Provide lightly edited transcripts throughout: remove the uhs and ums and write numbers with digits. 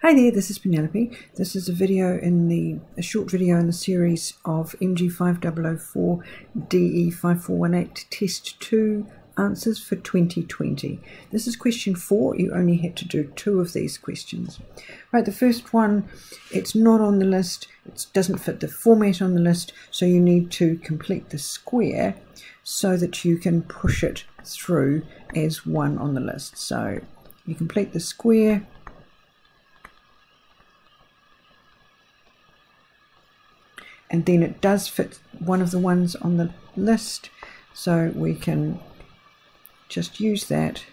Hi there, this is Penelope. This is a short video in the series of MG5004 DE5418 Test 2 answers for 2020. This is question 4. You only had to do 2 of these questions. Right, the first one, it's not on the list. It doesn't fit the format on the list, so you need to complete the square so that you can push it through as one on the list. So you complete the square. And then it does fit one of the ones on the list, so we can just use that.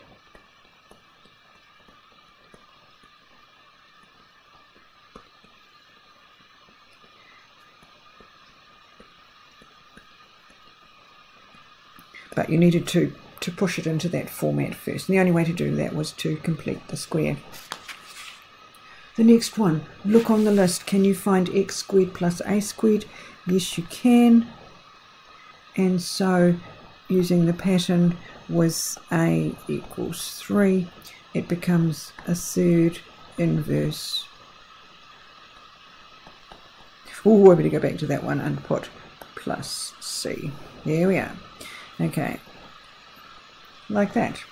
But you needed to push it into that format first. And the only way to do that was to complete the square. The next one, look on the list. Can you find x squared plus a squared? Yes, you can. And so using the pattern with a equals 3, it becomes a third inverse. Oh, we're going to go back to that one and put plus c. There we are. Okay, like that.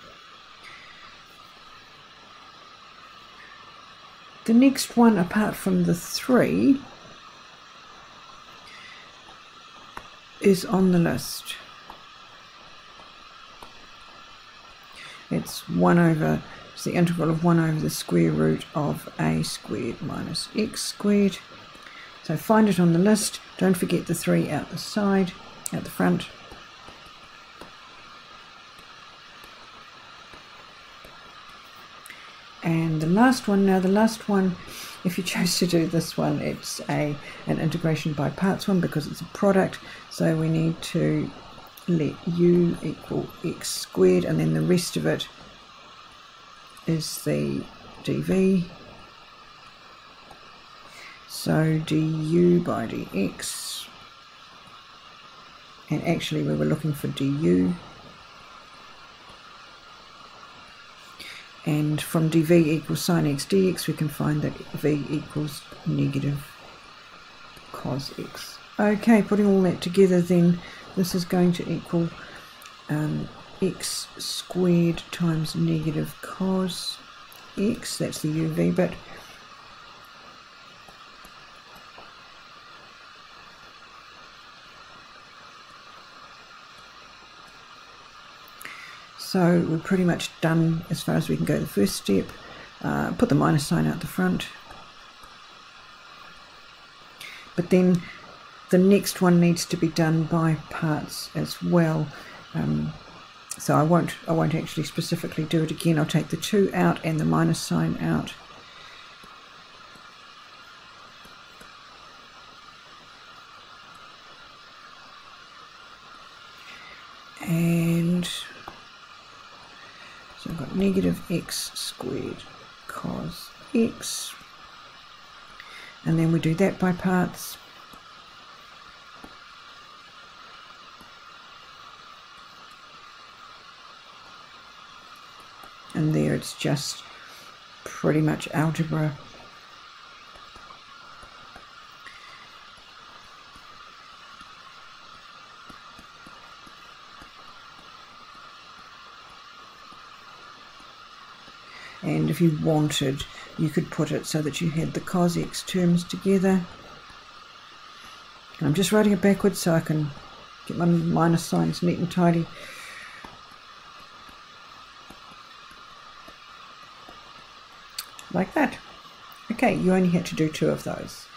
The next one, apart from the 3, is on the list. It's the integral of 1 over the square root of a squared minus x squared. So find it on the list. Don't forget the 3 out the side, out the front. And the last one, if you chose to do this one, it's an integration by parts one because it's a product. So we need to let u equal x squared, and then the rest of it is the dv. So du by dx, and actually we were looking for du. And from dv equals sin x dx, we can find that v equals negative cos x. Okay, putting all that together, then this is going to equal x squared times negative cos x. That's the uv bit. So we're pretty much done as far as we can go the first step. Put the minus sign out the front. But then the next one needs to be done by parts as well. So I won't actually specifically do it again. I'll take the 2 out and the minus sign out. And so I've got negative x squared cos x, and then we do that by parts. And there it's just pretty much algebra. And if you wanted, you could put it so that you had the cos x terms together. And I'm just writing it backwards so I can get my minus signs neat and tidy. Like that. Okay, you only had to do 2 of those.